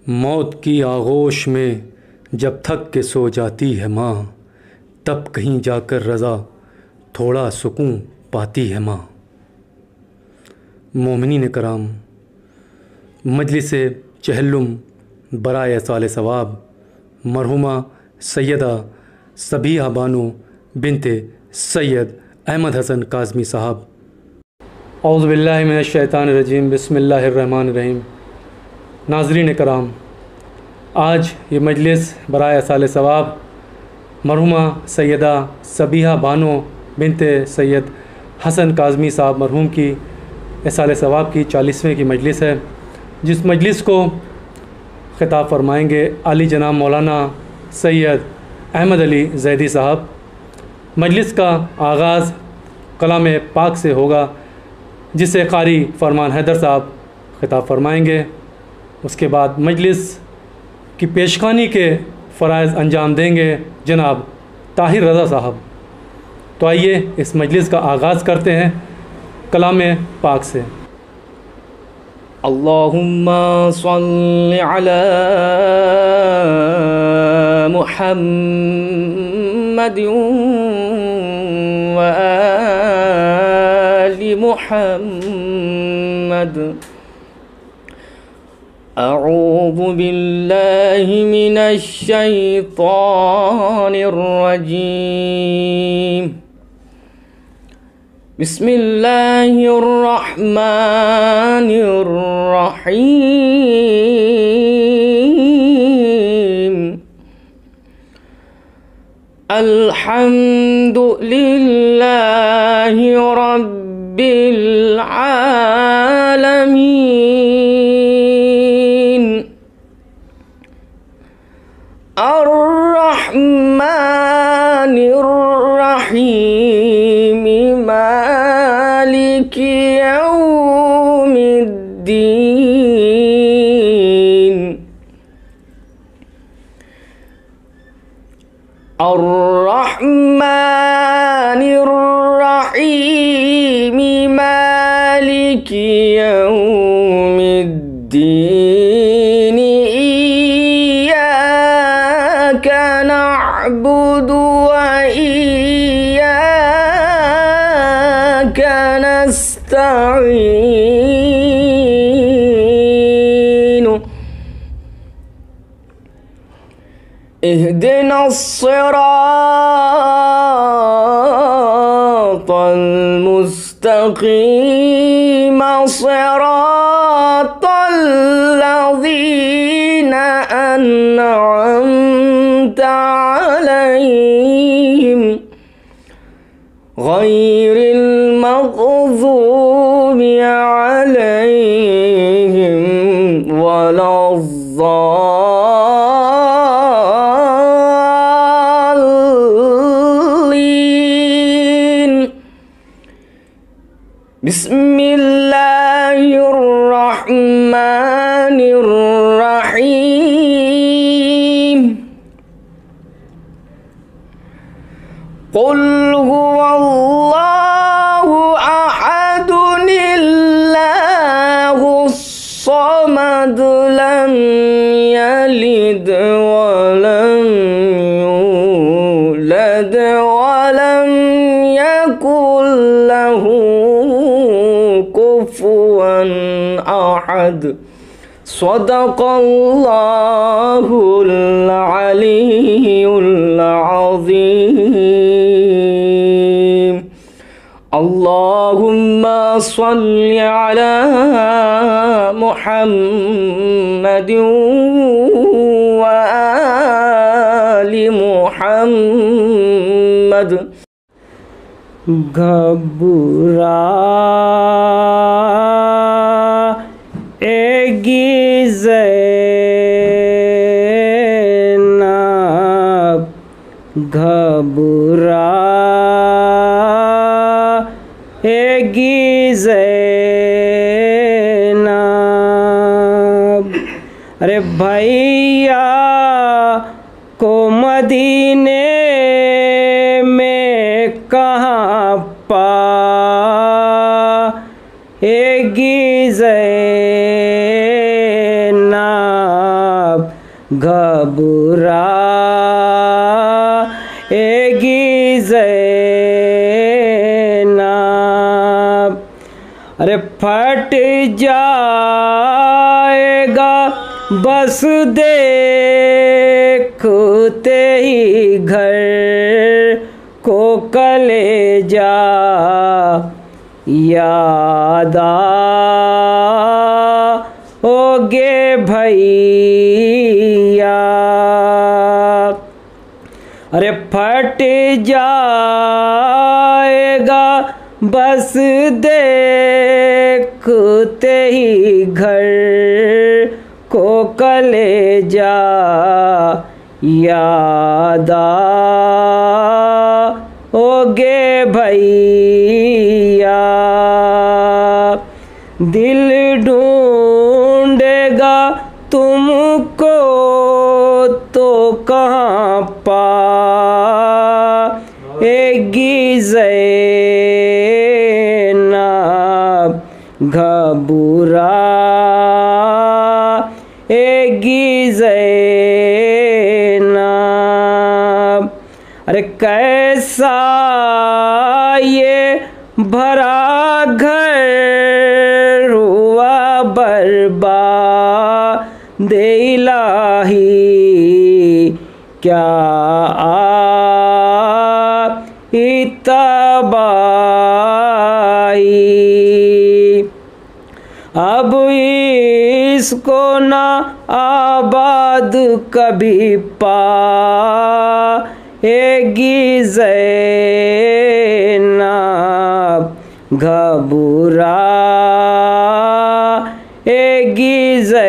मौत की आगोश में जब थक के सो जाती है माँ, तब कहीं जाकर रज़ा थोड़ा सुकून पाती है माँ। मोमिनीन कराम, मजलिस चहल्लुम बराए साल सवाब मरहुमा सैयदा सबीहा बानो बिनते सैयद अहमद हसन काज़मी साहब। औज़ु बिल्लाहि मिनश शैतानिर रजीम, बिस्मिल्लाहिर रहमानिर रहीम। नाज़रीन कराम, आज ये मजलिस बराए साल सवाब मरहुमा सैयदा सबीहा बानो बिनते सैयद हसन काज़मी साहब मरहूम की साल सवाब की 40वें की मजलिस है, जिस मजलिस को ख़िताब फरमाएंगे आली जनाब मौलाना सैयद अहमद अली ज़ैदी साहब। मजलिस का आगाज़ कलाम पाक से होगा, जिसे कारी फरमान हैदर साहब ख़िताब फरमाएंगे। उसके बाद मजलिस की पेशखानी के फ़राइज़ अंजाम देंगे जनाब ताहिर रज़ा साहब। तो आइए इस मजलिस का आगाज़ करते हैं कलाम पाक से। अल्लाहुम्मा सल्लि अला मुहम्मद व आलि मुहम्मद। अऊज़ु बिल्लाहि मिनश शैतानिर रजीम। बिस्मिल्लाहिर रहमानिर रहीम। अल्हम्दुलिल्लाहि रब्बिल आलमीन। अर्रहमानिर रहीम, मालिकि यौमिद्दीन। अर्रहमानिर रहीम, मालिकि यौमिद्दीन। इय्याका नअबुदु व इय्याका नस्तईन। इहदिनस सिरातल मुस्तकीम, सिरातल लज़ीना अन्अमता अलैहिम, गैरिल मग़ज़ूबि अलैहिम वलज़्ज़ालिन। बिस्मिल्लाहिर रहमानिर रहीम। क़ुल हुवल्लाहु अहदुल्लाहुस समद, लम यलिद वलम यूलद वलम यकुल लहू कुफुवन अहद। सदक़ल्लाहुल अलियुल अज़ीम। अल्लाहुम्मा सल्लि अला मुहम्मद व आलि मुहम्मद। घबराएगी ज़ैनब, घबराएगी ज़ैनब। अरे भैया को मदीने में कहाँ पाएगी ज़ैनब। घबराएगी ज़ैनब। अरे फट जाएगा बस देखते ही घर को कलेजा, याद आओगे भैया। अरे फट जाएगा बस देखते ही घर को कलेजा, याद आओगे भैया। दिल ढूंढेगा तुमको तो कहाँ पाएगी ज़ैनब, घबराएगी ज़ैनब। अरे कैसा ये भरा घर हुआ बर्बाद इलाही, क्या तबाही। अब इसको ना आबाद कभी पाएगी ज़ैनब, घबराएगी ज़ैनब।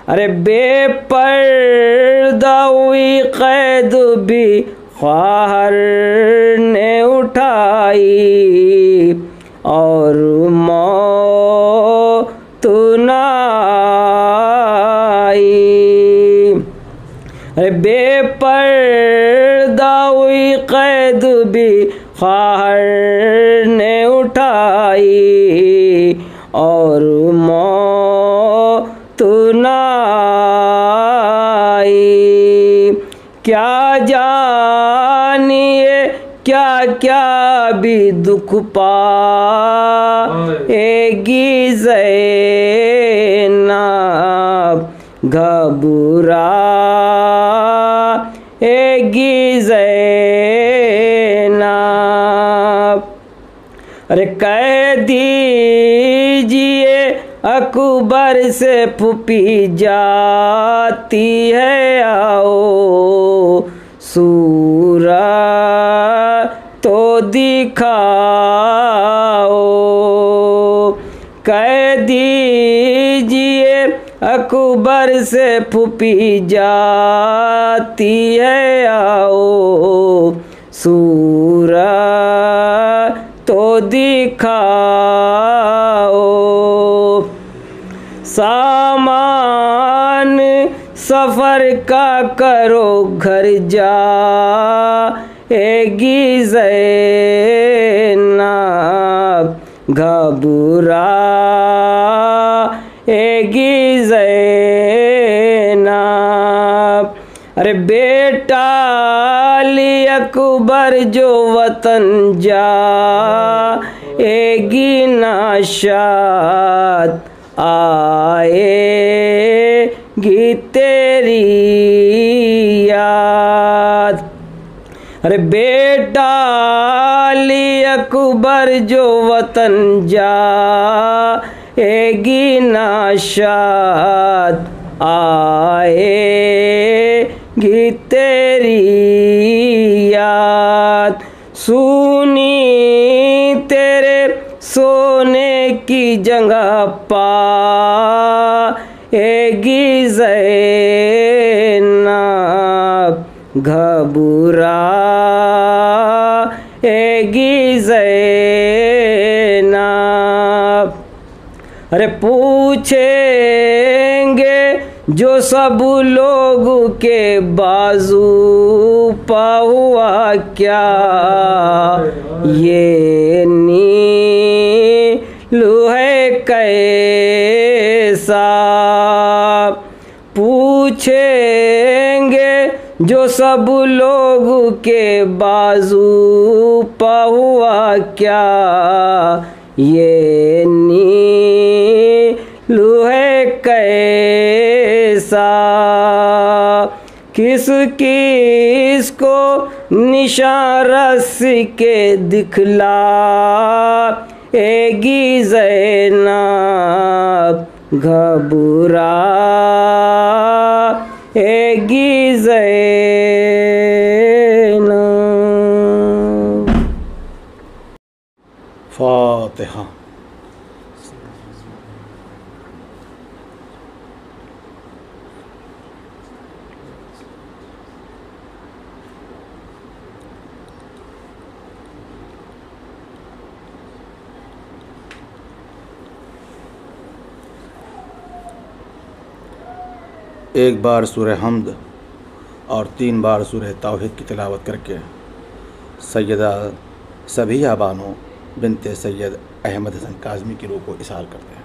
अरे बेपर्दा हुई कैद भी ख्वाहर ने उठाई, और मौत न आई। अरे बेपर्दा हुई कैद भी ख्वाहर ने उठाई, और मौत न आई। क्या जानिए क्या क्या भी दुख पाएगी ज़ैनब, घबराएगी ज़ैनब। अरे कह दीजिए अकबर से फूफी जाती है, आओ सूरत तो दिखाओ। कह दीजिए अकबर से फूफी जाती है, आओ सूरत तो दिखाओ। सामान सफर का करो घर जाएगी ज़ैनब, घबराएगी ज़ैनब। अरे बेटा अली अकबर जो वतन जाएगी नाशाद, आएगी तेरी याद। अरे बेटा अली अकबर जो वतन जाएगी नाशाद, आएगी तेरी याद। सुनी तेरे सोने की जगह पाएगी ज़ैनब, घबराएगी ज़ैनब। अरे पूछेंगे जो सब लोग के बाजू पा हुआ क्या, ये नीलू है कैसा, पूछेंगे जो सब लोग के बाजू पहुआ क्या, ये नीलू है कैसा। किस किस को निशान रस के दिखला एगी ज़ैनब, घबरा एगी ज़ैनब। फातिहा। एक बार सूरह हमद और 3 बार सूरह तौहीद की तिलावत करके सैयदा सबिहा बानो बिनते सैयद अहमद हसन काज़मी की रूह को इसाल करते हैं।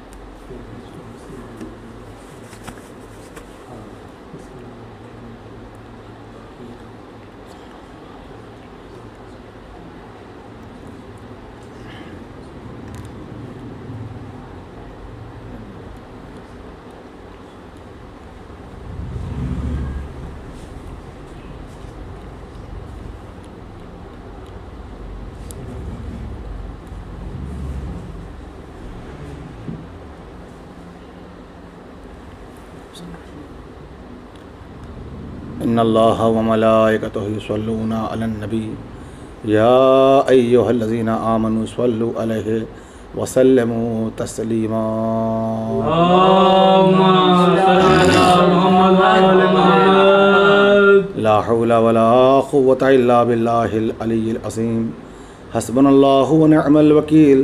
इन्नल्लाह व मलाइकतहु युसल्लूना अलन नबी या अय्युहल्लज़ीना आमनू सल्लु अलैहि व सल्लिमू तस्लीमा। ला हौला वला कुव्वता इल्ला बिल्लाहिल अलिय्यिल अज़ीम। हस्बुनल्लाहु व निअमल वकील,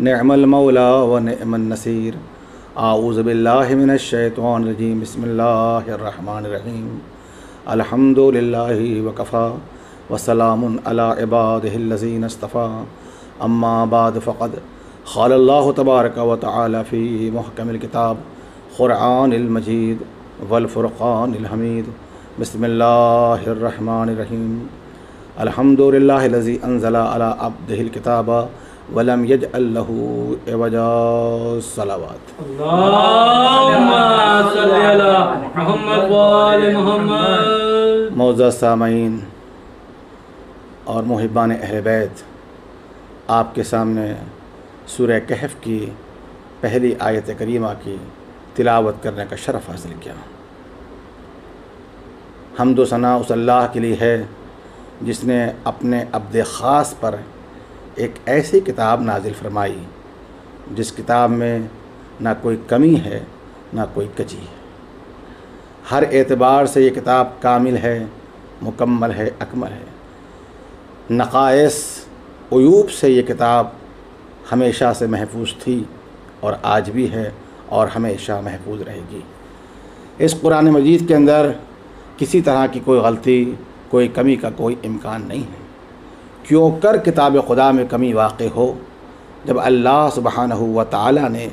निअमल मौला व निअमन नसीर। आऊज़ु बिल्लाहि मिनश शैतानिर रजीम। बिस्मिल्लाहिर रहमानिर रहीम। अल्हम्दुलिल्लाहि वकफ़ा वसलामुन अला इबादिहिल्लज़ीना इस्तफ़ा। अम्मा बाद फ़क़द क़ालल्लाहु तबारक व तआला फ़ी मुहकमिल किताब क़ुरआनिल मजीद वल फ़ुरक़ानिल हमीद। बिस्मिल्लाहिर रहमानिर रहीम। अल्हम्दुलिल्लाहिल्लज़ी अंज़ला अला अब्दिहिल किताबा वलम यजअल लहू इवजा। सलावत। मौज़ूद सामईन और मुहिब्बान अहले बैत, आपके सामने सूरह कहफ़ की पहली आयत करीमा की तिलावत करने का शरफ़ हासिल किया। हम्द व सना उस अल्लाह के लिए है जिसने अपने अब्द ख़ास पर एक ऐसी किताब नाजिल फरमाई जिस किताब में ना कोई कमी है ना कोई कजी है। हर एतबार से ये किताब कामिल है, मुकम्मल है, अकमल है। नक़ाइस उयूब से ये किताब हमेशा से महफूज थी और आज भी है और हमेशा महफूज रहेगी। इस कुरान मजीद के अंदर किसी तरह की कोई गलती, कोई कमी का कोई इम्कान नहीं है। क्यों कर किताब खुदा में कमी वाक़ हो, जब अल्लाह सुब्हानहू व तआला ने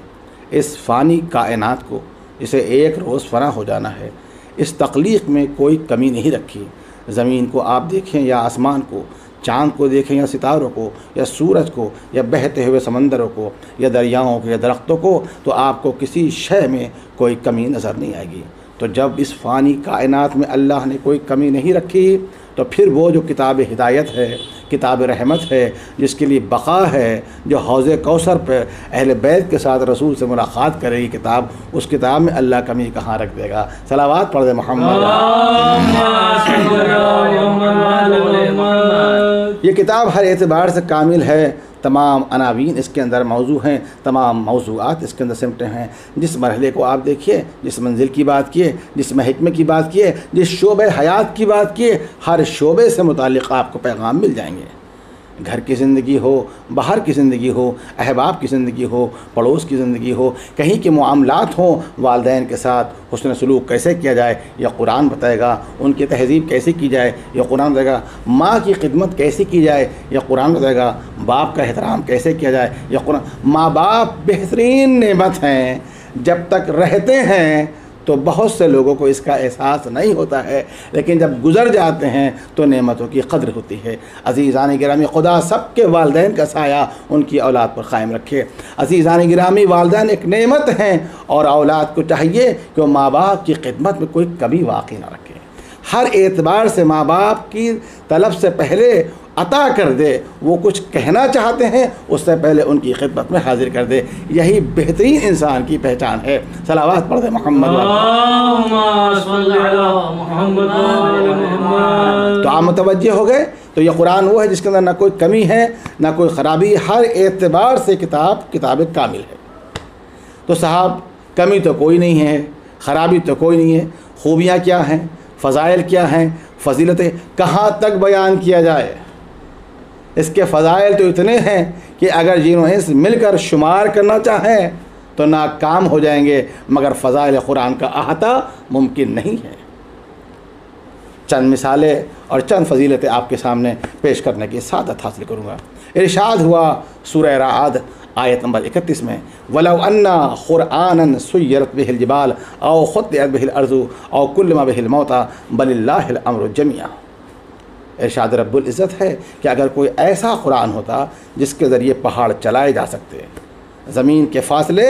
इस फ़ानी कायनात को, जिसे एक रोज़ फ़ना हो जाना है, इस तख्लीक़ में कोई कमी नहीं रखी। ज़मीन को आप देखें या आसमान को, चाँद को देखें या सितारों को, या सूरज को, या बहते हुए समंदरों को, या दरियाओं को, या दरख्तों को, तो आपको किसी शय में कोई कमी नज़र नहीं आएगी। तो जब इस फ़ानी कायनात में अल्लाह ने कोई कमी नहीं रखी, तो फिर वो जो किताब हिदायत है, किताब रहमत है, जिसके लिए बक़ा है, जो हौज़े कौसर पर अहले बैत के साथ रसूल से मुलाक़ात करेगी किताब, उस किताब में अल्लाह कमी कहाँ रख देगा। सलावात पढ़ दे मोहम्मद। ये किताब हर एतबार से कामिल है। तमाम अनावीन इसके अंदर मौजू हैं, तमाम मौज़ूआत इसके अंदर सिमटे हैं। जिस मरहले को आप देखिए, जिस मंजिल की बात किए, जिस महकमे की बात किए, जिस शोबे हयात की बात किए, हर शोबे से मुतालिक़ आपको पैगाम मिल जाएंगे। घर की ज़िंदगी हो, बाहर की ज़िंदगी हो, अहबाब की ज़िंदगी हो, पड़ोस की ज़िंदगी हो, कहीं के मामलात हों, वालिदैन के साथ हुस्न सलूक कैसे किया जाए यह कुरान बताएगा। उनकी तहज़ीब कैसे की जाए यह कुरान बताएगा। माँ की खिदमत कैसे की जाए यह कुरान बताएगा। बाप का एहतराम कैसे किया जाए यह कुरान। माँ बाप बेहतरीन नेमत हैं, जब तक रहते हैं तो बहुत से लोगों को इसका एहसास नहीं होता है, लेकिन जब गुज़र जाते हैं तो नेमतों की कद्र होती है। अज़ीज़ान गिरामी, खुदा सबके वालिदैन का साया उनकी औलाद पर क़ायम रखे। अज़ीज़ान गिरामी, वालिदैन एक नेमत हैं और औलाद को चाहिए कि वो माँ बाप की खिदमत में कोई कभी वाक़ई ना रखे। हर एतबार से माँ बाप की तलब से पहले अता कर दे, वो कुछ कहना चाहते हैं उससे पहले उनकी खिदमत में हाजिर कर दे। यही बेहतरीन इंसान की पहचान है। सलावत पढ़ दे मोहम्मद। तो आप मुतवज्जे हो गए। तो ये कुरान वो है जिसके अंदर ना कोई कमी है ना कोई ख़राबी, हर एतबार से किताब कामिल है। तो साहब, कमी तो कोई नहीं है, ख़राबी तो कोई नहीं है। खूबियाँ क्या हैं, फ़ज़ाइल क्या हैं, फ़जीलतें कहाँ तक बयान किया जाए। इसके फ़ज़ाइल तो इतने हैं कि अगर जिन्होंने इस मिलकर शुमार करना चाहें तो नाकाम हो जाएंगे, मगर फ़ज़ाइल कुरान का अहाता मुमकिन नहीं है। चंद मिसालें और चंद फ़जीलतें आपके सामने पेश करने की सादत हासिल करूँगा। इरशाद हुआ सूरह राअद आयत नंबर 31 में, वलौ अन्ना क़ुरआनन सुय्यरत बिहिल जिबाल औ ख़ुत्तिअत बिहिल अर्ज़ु औ कुल्लिमा बिहिल मौता बलिल्लाहिल अम्रु जमिया। इरशाद रब्बुल इज़्ज़त है कि अगर कोई ऐसा कुरान होता जिसके ज़रिए पहाड़ चलाए जा सकते, ज़मीन के फासले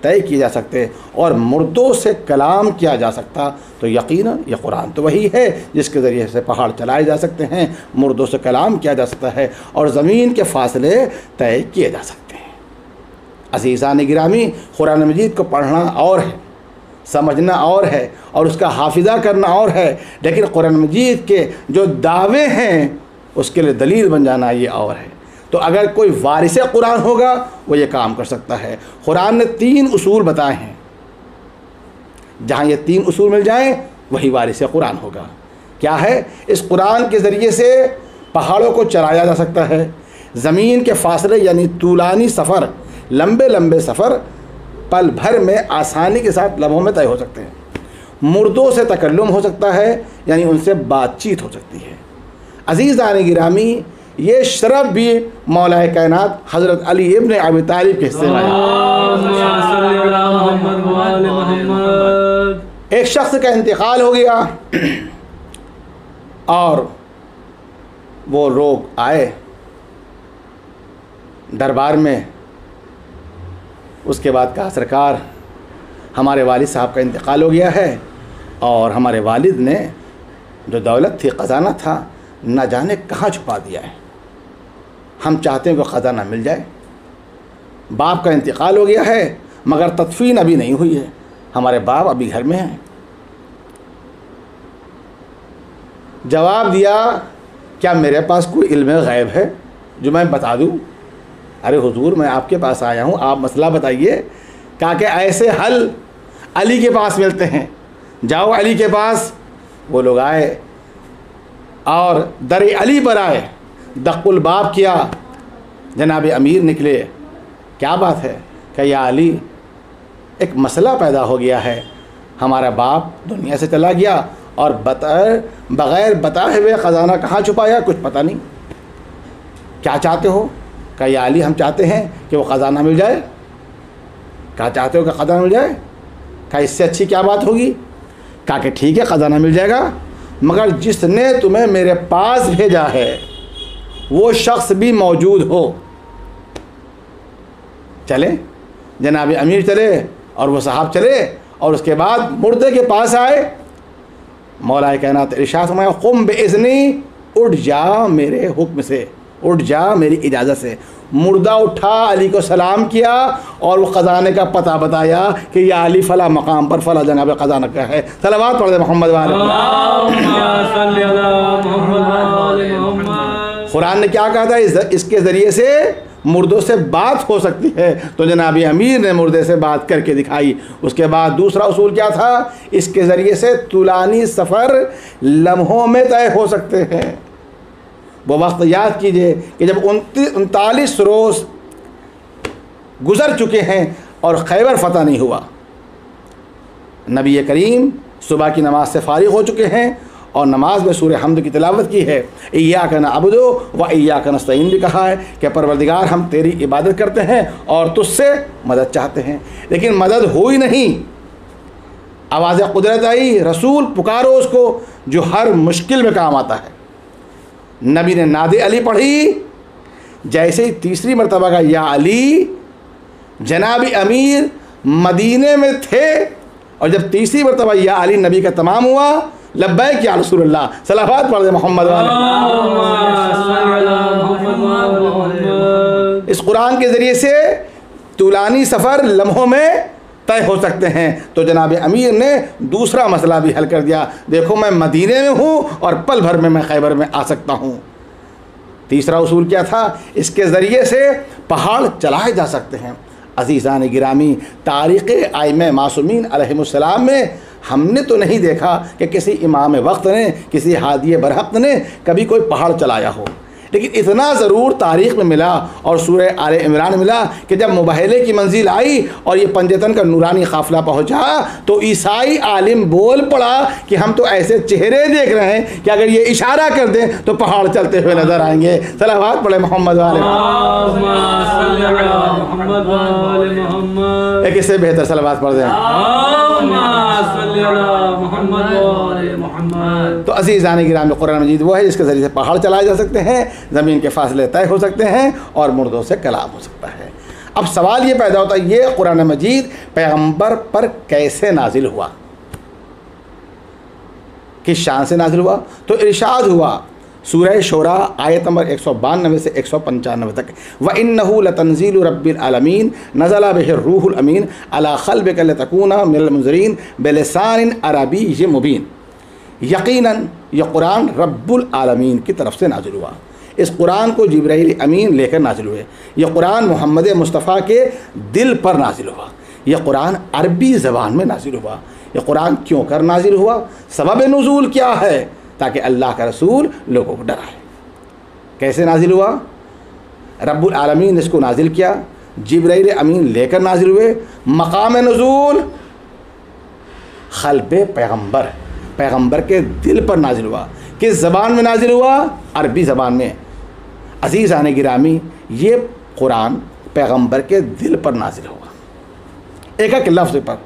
तय किए जा सकते और मुर्दों से कलाम किया जा सकता, तो यकीनन यह कुरान तो वही है जिसके ज़रिए से पहाड़ चलाए जा सकते हैं, मुर्दों से कलाम किया जा सकता है और ज़मीन के फासले तय किए जा सकते हैं। अज़ीज़ान गिरामी, कुरान मजीद को पढ़ना और है, समझना और है और उसका हाफिज़ा करना और है, लेकिन कुरान मजीद के जो दावे हैं उसके लिए दलील बन जाना ये और है। तो अगर कोई वारिस कुरान होगा वो ये काम कर सकता है। कुरान ने 3 उसूल बताए हैं, जहाँ ये 3 उसूल मिल जाएं वही वारिस कुरान होगा। क्या है? इस कुरान के ज़रिए से पहाड़ों को चलाया जा सकता है, ज़मीन के फासले यानी तूलानी सफ़र, लंबे लंबे सफ़र पल भर में आसानी के साथ लम्हों में तय हो सकते हैं, मुर्दों से तकल्लुम हो सकता है यानी उनसे बातचीत हो सकती है। अज़ीज़ान गिरामी, ये शरफ़ भी मौलाए कायनात हज़रत अली इब्न अबी तालिब के हिस्से में आया। एक शख्स का इंतकाल हो गया और वो लोग आए दरबार में। उसके बाद कहा, सरकार, हमारे वालिद साहब का इंतकाल हो गया है और हमारे वालिद ने जो दौलत थी, ख़जाना था, न जाने कहाँ छुपा दिया है। हम चाहते हैं कि ख़जाना मिल जाए। बाप का इंतकाल हो गया है मगर तदफीन अभी नहीं हुई है, हमारे बाप अभी घर में हैं। जवाब दिया, क्या मेरे पास कोई इल्म गैब है जो मैं बता दूँ? अरे हुजूर, मैं आपके पास आया हूँ, आप मसला बताइए। कहा कि ऐसे हल अली के पास मिलते हैं, जाओ अली के पास। वो लोग आए और दर अली पर आए, दक़ुल बाब किया, जनाब अमीर निकले। क्या बात है? कि या अली, एक मसला पैदा हो गया है, हमारा बाप दुनिया से चला गया और बग़ैर बताए हुए ख़जाना कहाँ छुपाया कुछ पता नहीं। क्या चाहते हो? कहा, या अली, हम चाहते हैं कि वो ख़जाना मिल जाए। क्या चाहते हो कि ख़जाना मिल जाए? कहा, इससे अच्छी क्या बात होगी? कहा कि ठीक है, ख़जाना मिल जाएगा, मगर जिसने तुम्हें मेरे पास भेजा है वो शख्स भी मौजूद हो। चले, जनाब अमीर चले और वो साहब चले और उसके बाद मुर्दे के पास आए। मौलाए कायनात इरशाद फरमाया, क़ुम बिइज़्नी, उठ जा मेरे हुक्म से, उठ जा मेरी इजाज़त से। मुर्दा उठा, अली को सलाम किया और वो ख़जाने का पता बताया कि या अली फ़ला मकाम पर फ़ला जगह पे ख़जाना का है। सलावत पढ़ दे मोहम्मद वाले। कुरान ने क्या कहा था? इसके ज़रिए से मुर्दों से बात हो सकती है, तो जनाब अमीर ने मुर्दे से बात करके दिखाई। उसके बाद दूसरा उसूल क्या था? इसके ज़रिए से तुलानी सफ़र लम्हों में तय हो सकते हैं, वो वक्त याद कीजिए कि जब 39 रोज़ गुज़र चुके हैं और खैबर फतह नहीं हुआ। नबी करीम सुबह की नमाज से फारिग हो चुके हैं और नमाज में सूरह हमद की तिलावत की है। इय्याका नअबुदु व इय्याका नस्तईन भी कहा है कि परवरदिगार हम तेरी इबादत करते हैं और तुझसे मदद चाहते हैं। लेकिन मदद हुई नहीं, आवाज़ कुदरत आई, रसूल पुकारो उसको जो हर मुश्किल में काम आता है। नबी ने नादे अली पढ़ी, जैसे ही तीसरी मरतबा का या अली, जनाबी अमीर मदीने में थे और जब तीसरी मरतबा या अली नबी का तमाम हुआ, लब्बैक या रसूलल्लाह, सलावत पढ़ दे मोहम्मद वाले। इस कुरान के ज़रिए से तुलानी सफ़र लम्हों में तय हो सकते हैं। तो जनाब अमीर ने दूसरा मसला भी हल कर दिया, देखो मैं मदीने में हूँ और पल भर में मैं खैबर में आ सकता हूँ। तीसरा उसूल क्या था? इसके ज़रिए से पहाड़ चलाए जा सकते हैं। अज़ीज़ान गिरामी, तारीख़ आइमे मासूमीन अलैहिमुस्सलाम में हमने तो नहीं देखा कि किसी इमाम वक्त ने, किसी हादी बरहक़ ने कभी कोई पहाड़ चलाया हो, लेकिन इतना ज़रूर तारीख़ में मिला और सूरह आले इमरान मिला कि जब मुबाहले की मंजिल आई और ये पंजतन का नूरानी काफ़िला पहुँचा तो ईसाई आलिम बोल पड़ा कि हम तो ऐसे चेहरे देख रहे हैं कि अगर ये इशारा कर दें तो पहाड़ चलते हुए नज़र आएंगे। सलावत पढ़े मोहम्मद वाले। एक इससे बेहतर सलावत पढ़ दें। तो अज़ीज़ान गिरामी, कुरान मजीद वो है जिसके ज़रिए से पहाड़ चलाए जा सकते हैं, ज़मीन के फासले तय हो सकते हैं और मुर्दों से कलाम हो सकता है। अब सवाल ये पैदा होता है, ये कुरान मजीद पैगंबर पर कैसे नाजिल हुआ, किस शान से नाजिल हुआ? तो इरशाद हुआ सूरह शोरा आयत नंबर 192 से 195 तक, व इन्नहु लतंज़ीलु रब्बिल आलमीन नज़ला बिहि रूहुल अमीन अला क़ल्बिका लितकूना मिनल मुनज़िरीन बिलिसानिन अरबिय्यिन मुबीन। यकीनन ये कुरान रब्बुल आलमीन की तरफ से नाजिल हुआ। इस कुरान को जिब्राइल अमीन लेकर नाजिल हुए। यह कुरान मोहम्मद मुस्तफ़ा के दिल पर नाजिल हुआ। यह कुरान अरबी ज़बान में नाजिल हुआ। यह कुरान क्यों कर नाजिल हुआ, सबब नुज़ूल क्या है, ताकि अल्लाह का रसूल लोगों को डराए। कैसे नाजिल हुआ? रब्बुल आलमीन ने इसको नाजिल किया, जिब्राइल अमीन लेकर नाजिल हुए। मकाम नुज़ूल क़ल्बे पैगंबर, पैगंबर के दिल पर नाजिल हुआ। किस ज़बान में नाजिल हुआ? अरबी ज़बान में। अज़ीज़ान गिरामी, ये कुरान पैगंबर के दिल पर नाजिल हुआ। एक एक लफ्ज़ पर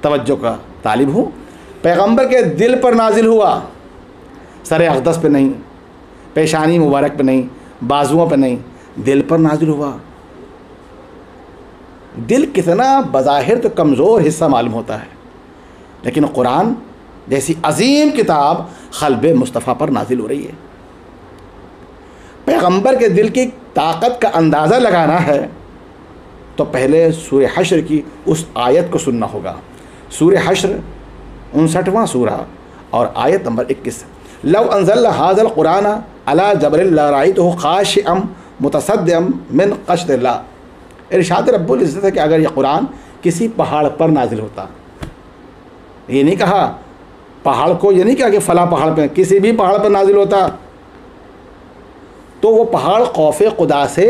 तवज्जो का तालिब हूँ। पैगंबर के दिल पर नाजिल हुआ, सर अक़दस पे नहीं, पेशानी मुबारक पे नहीं, बाजुओं पे नहीं, दिल पर नाजिल हुआ। दिल कितना बज़ाहिर तो कमज़ोर हिस्सा मालूम होता है, लेकिन कुरान जैसी अजीम किताब क़ल्बे मुस्तफ़ा पर नाजिल हो रही है। पैगंबर के दिल की ताकत का अंदाज़ा लगाना है तो पहले सूरह हश्र की उस आयत को सुनना होगा। सूरह हश्र 59वां सूरा और आयत नंबर 21, लौ अंज़लना हाज़ल कुरान अला जबरिल लरअयतहु ख़ाशिअम मुतसद्दिअम मिन ख़श्यतिल्लाह। इरशाद रब्बुल इज़्ज़त है कि अगर यह कुरान किसी पहाड़ पर नाजिल होता, ये नहीं कहा पहाड़ को, ये नहीं कहा कि फ़ला पहाड़ पर, किसी भी पहाड़ पर नाजिल होता तो वो पहाड़ खौफ़े खुदा से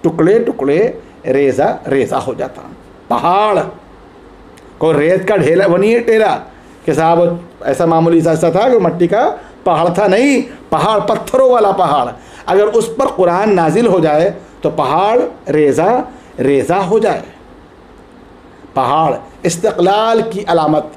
टुकड़े टुकड़े, रेज़ा रेज़ा हो जाता। पहाड़ कोई रेत का ढेला वो नहीं है टेरा कि साहब ऐसा मामूली सा था कि मट्टी का पहाड़ था, नहीं, पहाड़ पत्थरों वाला पहाड़। अगर उस पर कुरान नाजिल हो जाए तो पहाड़ रेज़ा रेज़ा हो जाए। पहाड़ इस्तिक़लाल की अलामत,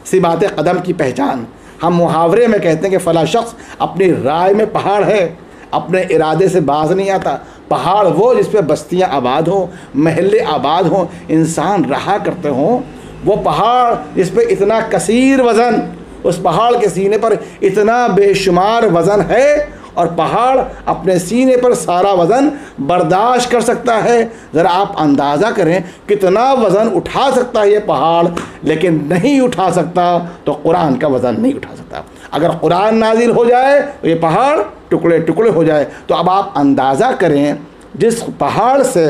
सिबात कदम की पहचान। हम मुहावरे में कहते हैं कि फ़ला शख्स अपनी राय में पहाड़ है, अपने इरादे से बाज नहीं आता। पहाड़ वो जिस पर बस्तियाँ आबाद हों, महल्ले आबाद हों, इंसान रहा करते हों, वो पहाड़ जिस पर इतना कसीर वज़न, उस पहाड़ के सीने पर इतना बेशुमार वज़न है और पहाड़ अपने सीने पर सारा वज़न बर्दाश्त कर सकता है। ज़रा आप अंदाज़ा करें कितना वज़न उठा सकता है ये पहाड़, लेकिन नहीं उठा सकता तो कुरान का वज़न नहीं उठा सकता। अगर कुरान नाजिल हो जाए तो ये पहाड़ टुकड़े टुकड़े हो जाए। तो अब आप अंदाज़ा करें जिस पहाड़ से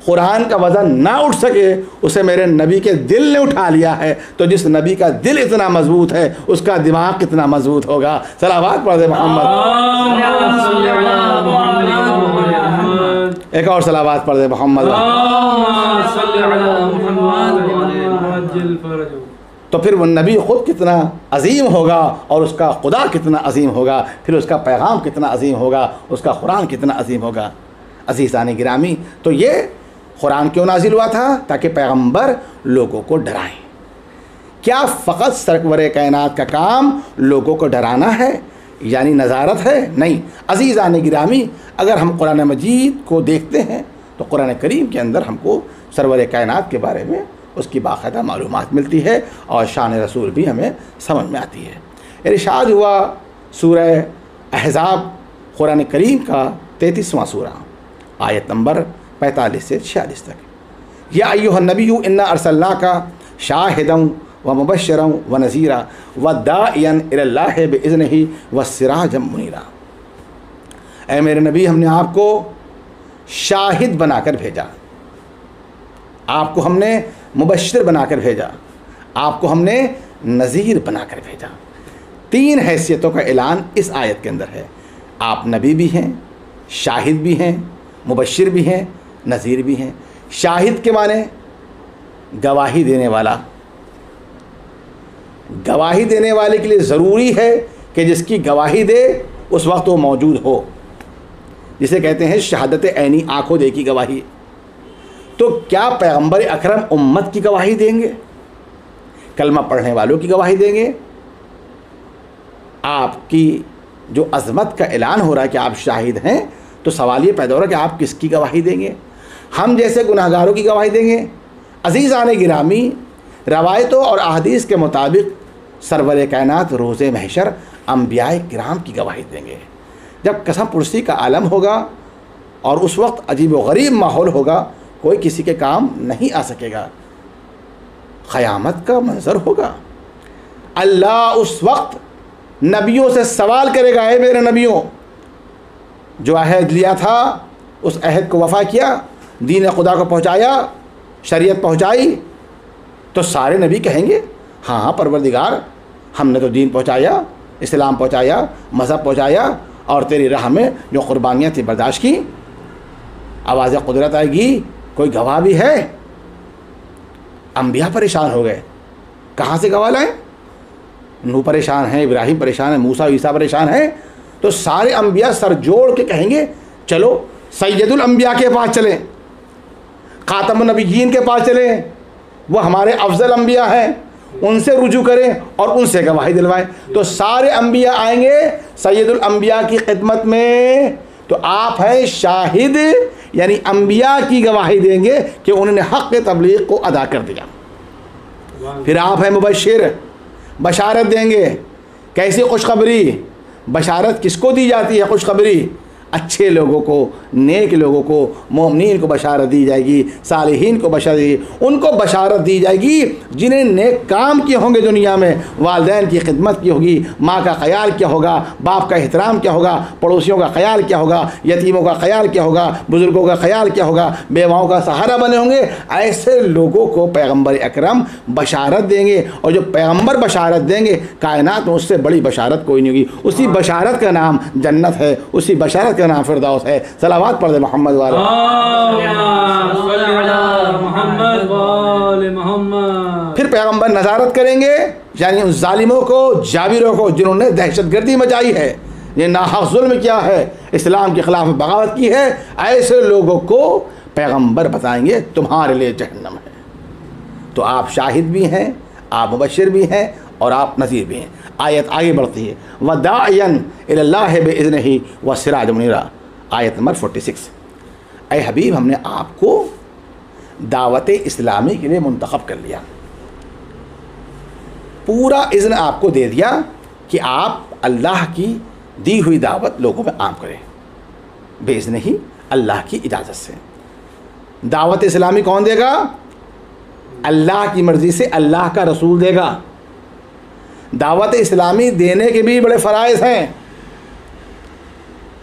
कुरान का वज़न ना उठ सके उसे मेरे नबी के दिल ने उठा लिया है। तो जिस नबी का दिल इतना मजबूत है उसका दिमाग कितना मजबूत होगा। सलावत पढ़ दे मोहम्मद। एक और सलावत पढ़ दे मोहम्मद। तो फिर वो नबी ख़ुद कितना अजीम होगा और उसका खुदा कितना अजीम होगा, फिर उसका पैगाम कितना अजीम होगा, उसका कुरान कितना अजीम होगा। अज़ीज़ान गिरामी, तो ये कुरान क्यों नाजिल हुआ था? ताकि पैगंबर लोगों को डराएं। क्या फ़कत सरवर कायनात का काम लोगों को डराना है यानी नज़ारत है? नहीं। अज़ीज़ान गिरामी, अगर हम कुरान मजीद को देखते हैं तो कुरान करीम के अंदर हमको सरवर कायनात के बारे में उसकी बाकायदा मालूमात मिलती है और शान रसूल भी हमें समझ में आती है। इरशाद हुआ सूरह अहज़ाब कुरान करीम का 33वां सूरा, आयत नंबर 45 से 46 तक। या अय्युहन नबिय्यु इन्ना अर्सलनाका शाहिदन व मुबश्शिरन व नज़ीरा व दाइयन इलल्लाहि बिइज़्निही व सिराजम मुनीरा। ऐ मेरे नबी, हमने आपको शाहिद बनाकर भेजा, आपको हमने मुबश्शिर बनाकर भेजा, आपको हमने नज़ीर बनाकर भेजा। 3 हैसियतों का ऐलान इस आयत के अंदर है। आप नबी भी हैं, शाहिद भी हैं, मुबश्शिर भी हैं, नज़ीर भी हैं। शाहिद के माने गवाही देने वाला। गवाही देने वाले के लिए ज़रूरी है कि जिसकी गवाही दे उस वक्त वो मौजूद हो, जिसे कहते हैं शहादत ऐनी, आंखों देखी गवाही। तो क्या पैगंबर अकरम उम्मत की गवाही देंगे? कलमा पढ़ने वालों की गवाही देंगे? आपकी जो अज़मत का ऐलान हो रहा है कि आप शाहिद हैं, तो सवाल ये पैदा हो रहा है कि आप किसकी गवाही देंगे? हम जैसे गुनाहगारों की गवाही देंगे? अज़ीज़ान गिरामी, रवायतों और अहदीस के मुताबिक सरवर कायनात रोज़े महशर अंबियाए किराम की गवाही देंगे। जब कसम पुरसी का आलम होगा और उस वक्त अजीब व गरीब माहौल होगा, कोई किसी के काम नहीं आ सकेगा, क़यामत का मंजर होगा। अल्लाह उस वक्त नबियों से सवाल करेगा, है मेरे नबियों, जो अहद लिया था उस अहद को वफ़ा किया, दीन खुदा को पहुँचाया, शरीयत पहुँचाई? तो सारे नबी कहेंगे हाँ हाँ परवरदिगार, हमने तो दीन पहुँचाया, इस्लाम पहुँचाया, मज़हब पहुँचाया और तेरी राह में जो क़ुरबानियाँ थी बर्दाश्त की। आवाज़ कुदरत आएगी, कोई गवाह भी है? अंबिया परेशान हो गए, कहाँ से गवाह लाएं? नूह परेशान है, इब्राहिम परेशान है, मूसा ईसा परेशान है। तो सारे अंबिया सर जोड़ के कहेंगे चलो सैयदुल अंबिया के पास चलें, खातमुन नबिय्यीन के पास चलें, वो हमारे अफजल अंबिया हैं, उनसे रुजू करें और उनसे गवाही दिलवाएं। तो सारे अंबिया आएंगे सैयदुल अंबिया की खिदमत में। तो आप हैं शाहिद, यानी अंबिया की गवाही देंगे कि उन्होंने हक़ तबलीग को अदा कर दिया। फिर आप हैं मुबश्शिर, बशारत देंगे। कैसी खुशखबरी? बशारत किसको दी जाती है? खुशखबरी अच्छे लोगों को, नेक लोगों को, मोमिनीन को बशारत दी जाएगी, सालिहीन को बशारत दी, उनको बशारत दी जाएगी जिन्हें नेक काम किए होंगे दुनिया में, वालिदैन की खिदमत की होगी, माँ का ख्याल क्या होगा, बाप का एहतराम क्या होगा, पड़ोसियों का ख्याल क्या होगा, यतीमों का ख्याल क्या होगा, बुज़ुर्गों का ख्याल क्या होगा, बेवाओं का सहारा बने होंगे। ऐसे लोगों को पैगम्बर अकरम बशारत देंगे। और जो पैगम्बर बशारत देंगे, कायनात में उससे बड़ी बशारत कोई नहीं होगी। उसी बशारत का नाम जन्नत है, उसी बशारत का नाम फिरदौस है। सलावत पढ़ दे मोहम्मद वाला। फिर पैगंबर नज़ारत करेंगे, यानी उन जालिमों को, जाबिरों को जिन्होंने दहशतगर्दी मचाई है, ये नाहक जुल्म किया है, इस्लाम के ख़िलाफ़ बगावत की है, ऐसे लोगों को पैगंबर बताएंगे तुम्हारे लिए जहन्नम है। तो आप शाहिद भी हैं, आप मुबश्शिर भी हैं और आप नज़ीर भी हैं। आयत आगे बढ़ती है, व दाइयन इलल्लाहि बिइज़्निही व सिराजम मुनीरा, आयत नंबर 46। ऐ हबीब, हमने आपको दावत इस्लामी के लिए मुंतखब कर लिया, पूरा इज़्न आपको दे दिया कि आप अल्लाह की दी हुई दावत लोगों में आम करें, बिइज़्निही, अल्लाह की इजाज़त से। दावत इस्लामी कौन देगा? अल्लाह की मर्ज़ी से अल्लाह का रसूल देगा। दावत इस्लामी देने के भी बड़े फ़राइज़ हैं।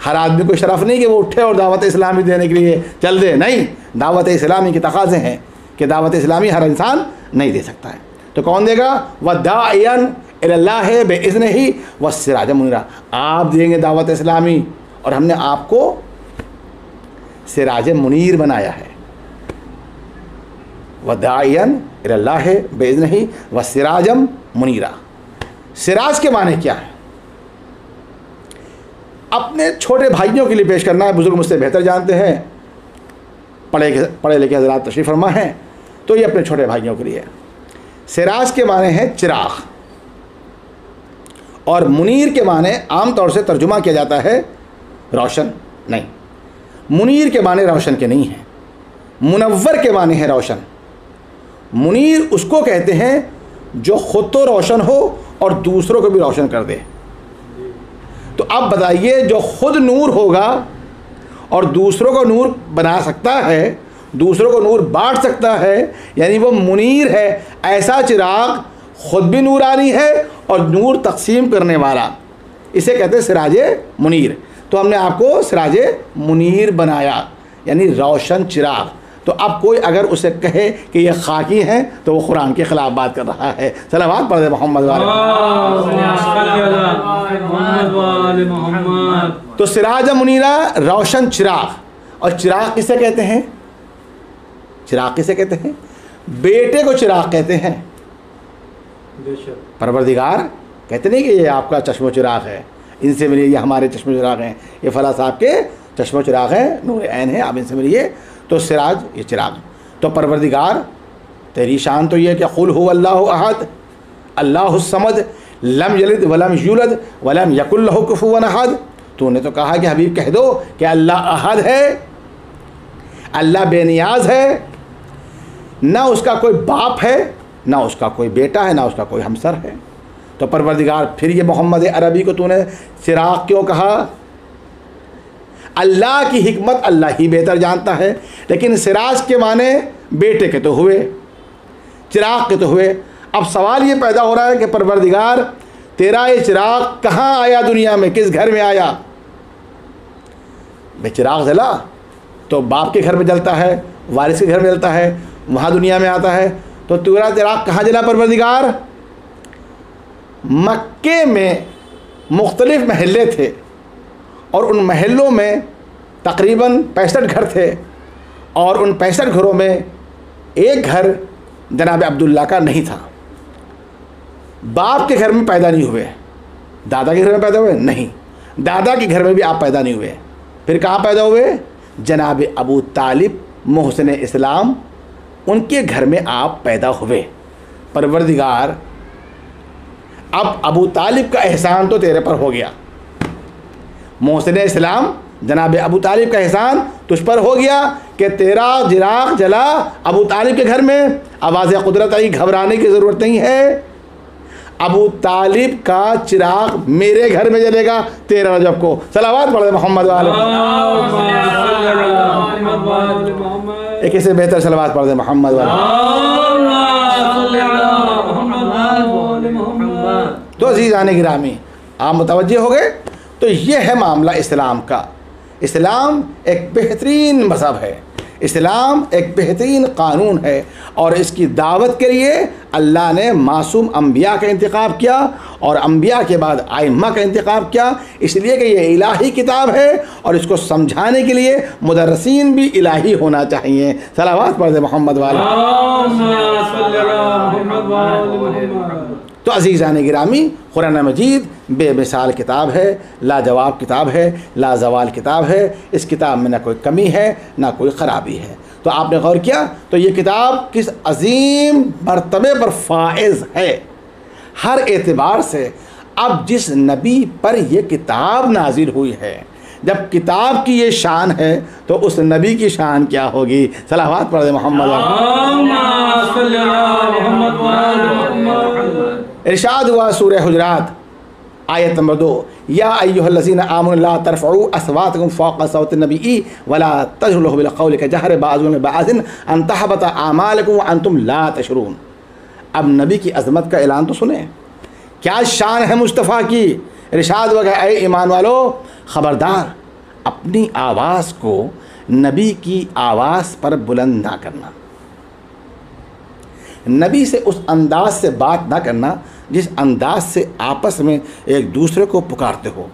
हर आदमी को शरफ नहीं कि वो उठे और दावत इस्लामी देने के लिए चल दे, नहीं, दावत इस्लामी के तकाज़े हैं कि दावत इस्लामी हर इंसान नहीं दे सकता है। तो कौन देगा? वदाइयन इल्लाह बिइज़्निही वस्सिराजम मुनीरा, आप देंगे दावत इस्लामी और हमने आपको सिराज मुनीर बनाया है। वदाइयन इल्लाह बिइज़्निही वस्सिराजम मुनीरा। सिराज के माने क्या है? अपने छोटे भाइयों के लिए पेश करना है। बुजुर्ग मुझसे बेहतर जानते हैं, पढ़े लिखे हज़रात तशरीफ़ फरमा हैं, तो ये अपने छोटे भाइयों के लिए है। सिराज के माने हैं चिराग, और मुनीर के माने आम तौर से तर्जुमा किया जाता है रोशन। नहीं, मुनीर के माने रोशन के नहीं हैं, मुनव्वर के माने हैं रोशन। मुनीर उसको कहते हैं जो खुद तो रोशन हो और दूसरों को भी रोशन कर दे। तो अब बताइए, जो खुद नूर होगा और दूसरों को नूर बना सकता है, दूसरों को नूर बांट सकता है, यानी वो मुनीर है। ऐसा चिराग खुद भी नूरानी है और नूर तकसीम करने वाला, इसे कहते हैं सिराजे मुनीर। तो हमने आपको सिराजे मुनीर बनाया, यानी रोशन चिराग। तो अब कोई अगर उसे कहे कि ये खाकी हैं तो वो कुरान के ख़िलाफ़ बात कर रहा है। सलावत पढ़ दे मोहम्मद वाले। तो सिराज मुनीरा रोशन चिराग। और चिराग किसे कहते हैं? चिराग किसे कहते हैं? बेटे को चिराग कहते हैं। परवरदिगार कहते नहीं कि ये आपका चश्मो चिराग है, इनसे मिलिए, ये हमारे चश्मो चिराग हैं, ये फला साहब के चश्मो चिराग हैं, नूर ऐन है, आप इनसे मिलिए। तो सिराज ये चिराग। तो परवरदिगार तेरी शान तो ये कि कुल हु अल्लाहु अहद अल्लाहुस समद लम यलिद वलम यूलद वलम यकुल लहु कुफुवन अहद। तूने तो कहा कि हबीब कह दो कि अल्लाह अहद है, अल्लाह बेनियाज है, ना उसका कोई बाप है, ना उसका कोई बेटा है, ना उसका कोई हमसर है। तो परवरदिगार फिर ये मोहम्मद अरबी को तूने चिराग क्यों कहा? अल्लाह की हिकमत अल्लाह ही बेहतर जानता है, लेकिन सिराज के माने बेटे के तो हुए, चिराग के तो हुए। अब सवाल ये पैदा हो रहा है कि परवरदिगार तेरा ये चिराग कहाँ आया दुनिया में, किस घर में आया? भाई चिराग जला तो बाप के घर में जलता है, वारिस के घर में जलता है, वहाँ दुनिया में आता है। तो तेरा चिराग कहाँ जला परवरदिगार? मक्के में मुख्तलिफ महल्ले थे और उन महल्लों में तकरीबन 65 घर थे, और उन 65 घरों में एक घर जनाब अब्दुल्ला का नहीं था। बाप के घर में पैदा नहीं हुए, दादा के घर में पैदा हुए नहीं, दादा के घर में भी आप पैदा नहीं हुए। फिर कहाँ पैदा हुए? जनाब अबू तालिब मोहसिन इस्लाम, उनके घर में आप पैदा हुए। परवरदिगार अब अबू तालिब का एहसान तो तेरे पर हो गया, मोहसिन इस्लाम जनाब अबू तालिब का एहसान तुझ पर हो गया कि तेरा चिराग जला अबू तालिब के घर में। आवाज़ कुदरत आई, घबराने की ज़रूरत नहीं है, अबू तालिब का चिराग मेरे घर में जलेगा 13 रजब को। सलावत पढ़े मोहम्मद वाले। एक इससे बेहतर सलावत पढ़ दे मोहम्मद वाले। तो अज़ीज़ान गिरामी, आप मुतवज्जे हो गए। तो ये है मामला इस्लाम का। इस्लाम एक बेहतरीन मज़हब है, इस्लाम एक बेहतरीन क़ानून है, और इसकी दावत के लिए अल्लाह ने मासूम अम्बिया का इंतखाब किया और अम्बिया के बाद आइम्मा का इंतखाब किया, इसलिए कि ये इलाही किताब है और इसको समझाने के लिए मुदर्रिसीन भी इलाही होना चाहिए। सलावत पढ़ दे मोहम्मद वाला। तो अज़ीज़ान गिरामी, कुरान मजीद बेमिसाल किताब है, लाजवाब किताब है, लाजवाल किताब है। इस किताब में ना कोई कमी है ना कोई ख़राबी है। तो आपने गौर किया तो ये किताब किस अजीम मर्तबे पर फाइज़ है हर एतबार से। अब जिस नबी पर यह किताब नाजिल हुई है, जब किताब की ये शान है तो उस नबी की शान क्या होगी? सलावत पढ़ दे मोहम्मद। इरशाद हुआ सूरह हुजरात आयत नंबर 2, या अय्युहल्लज़ीना आमनु ला तरफ़ऊ अस्वातकुम फ़ौक़ सौति नबी वला तजहरु लहु बिलक़ौलि कजहरि बाज़िकुम लिबाज़िन अन तहबता आमालुकुम व अंतुम ला तशऊरून। अब नबी की अज़मत का ऐलान तो सुने, क्या शान है मुस्तफ़ा की। इरशाद हुआ, ऐ ईमान वालो खबरदार, अपनी आवाज़ को नबी की आवाज़ पर बुलंद ना करना, नबी से उस अंदाज से बात ना करना जिस अंदाज से आपस में एक दूसरे को पुकारते हो।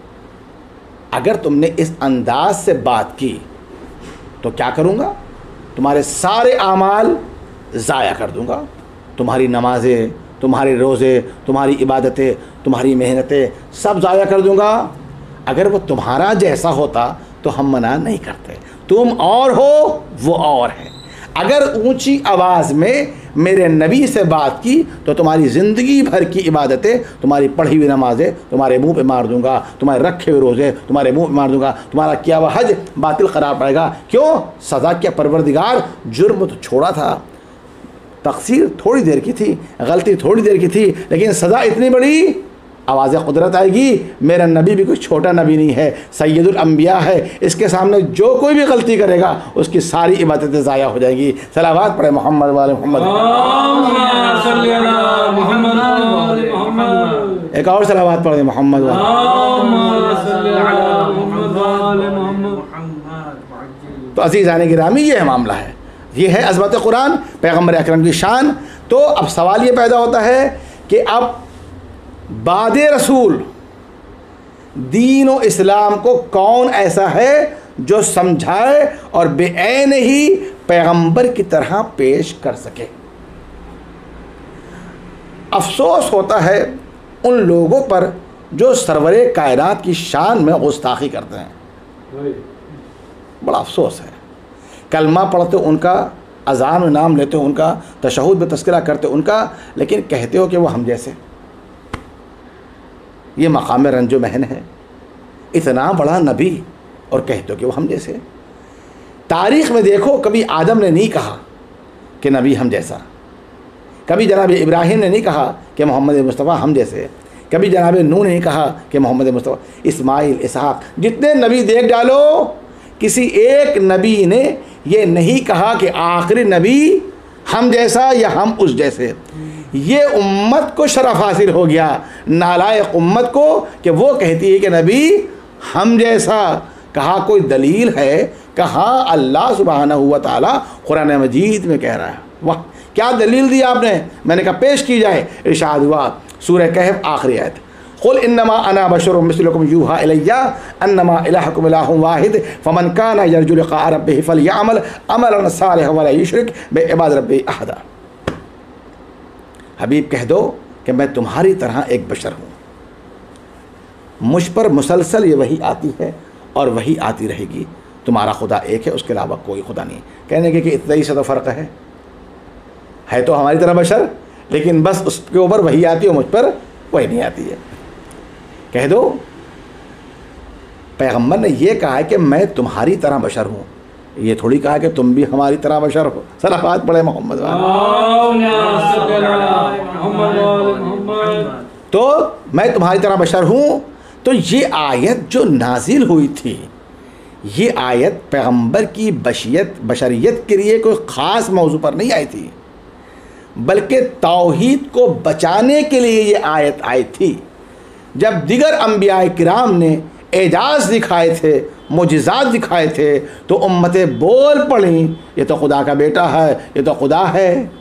अगर तुमने इस अंदाज से बात की तो क्या करूँगा, तुम्हारे सारे आमाल ज़ाया कर दूँगा, तुम्हारी नमाज़ें, तुम्हारे रोज़े, तुम्हारी इबादतें, तुम्हारी मेहनतें सब ज़ाया कर दूँगा। अगर वो तुम्हारा जैसा होता तो हम मना नहीं करते, तुम और हो वो और है। अगर ऊंची आवाज़ में मेरे नबी से बात की तो तुम्हारी ज़िंदगी भर की इबादतें, तुम्हारी पढ़ी हुई नमाजें तुम्हारे मुंह पे मार दूंगा, तुम्हारे रखे हुए रोज़े तुम्हारे मुंह पे मार दूंगा, तुम्हारा किया हुआ हज बातिल करार पड़ेगा। क्यों? सज़ा क्या परवरदिगार, जुर्म तो छोड़ा था, तक़सीर थोड़ी देर की थी, गलती थोड़ी देर की थी, लेकिन सज़ा इतनी बड़ी, आवाज़ कुदरत आएगी। मेरा नबी भी कोई छोटा नबी नहीं है, सैयदुल अंबिया है। इसके सामने जो कोई भी गलती करेगा उसकी सारी इबादतें ज़ाया हो जाएंगी। सलावत पढ़े मोहम्मद वाले मोहम्मद। एक और सलावत पढ़े मोहम्मद वाले। तो अज़ीज़ान गिरामी ये मामला है, ये है अज़मत कुरान, पैगम्बर अकरम की शान। तो अब सवाल ये पैदा होता है कि अब बाद रसूल दीन और इस्लाम को कौन ऐसा है जो समझाए और बेऐन ही पैगंबर की तरह पेश कर सके। अफसोस होता है उन लोगों पर जो सरवरे कायनात की शान में गुस्ताखी करते हैं, बड़ा अफसोस है। कलमा पढ़ते उनका, अज़ान में नाम लेते हो उनका, तशहुद में तस्करा करते उनका, लेकिन कहते हो कि वो हम जैसे। ये मकाम रंजो महन है, इतना बड़ा नबी और कहते हो कि वो हम जैसे। तारीख़ में देखो, कभी आदम ने नहीं कहा कि नबी हम जैसा, कभी जनाब इब्राहिम ने नहीं कहा कि मोहम्मद मुस्तफ़ा हम जैसे, कभी जनाब नूह ने नहीं कहा कि मोहम्मद मुस्तफ़ा, इस्माइल, इसहाक, जितने नबी देख डालो, किसी एक नबी ने ये नहीं कहा कि आखिरी नबी हम जैसा या हम उस जैसे। ये उम्मत को शरफ हासिल हो गया, नालायक उम्मत को, कि वो कहती है कि नबी हम जैसा। कहा कोई दलील है? कहा अल्लाह सुब्हानहू व तआला कुरान मजीद में कह रहा है। वाह, क्या दलील दी आपने? मैंने कहा पेश की जाए। इरशाद हुआ सूरह कहफ आखिरी आयत, कुल इन्नमा अना बशरुम मिस्लुकुम यूहा इलैया अन्नमा इलाहुकुम इलाहुन वाहिद फमन काना यरजु लिक़ा रब्बिहि फलयअमल अमलन सालिहन वला युशरिक बिइबादति रब्बिहि अहदा। हबीब कह दो कि मैं तुम्हारी तरह एक बशर हूँ, मुझ पर मुसलसल ये वही आती है और वही आती रहेगी। तुम्हारा खुदा एक है, उसके अलावा कोई खुदा नहीं। कहने के कि इतना ही सा तो फ़र्क है तो हमारी तरह बशर, लेकिन बस उसके ऊपर वही आती है, मुझ पर वही नहीं आती है। कह दो पैगम्बर ने यह कहा है कि मैं तुम्हारी तरह बशर हूँ, ये थोड़ी कहा कि तुम भी हमारी तरह बशर हो। सलावत पढ़े मोहम्मद। तो मैं तुम्हारी तरह बशर हूँ। तो ये आयत जो नाजिल हुई थी, ये आयत पैगंबर की बशरियत के लिए कोई ख़ास मौजू पर नहीं आई थी, बल्कि तौहीद को बचाने के लिए ये आयत आई थी। जब दिगर अंबिया किराम ने एजाज़ दिखाए थे, मुजिज़ात दिखाए थे, तो उम्मतें बोल पड़ी ये तो खुदा का बेटा है, ये तो खुदा है।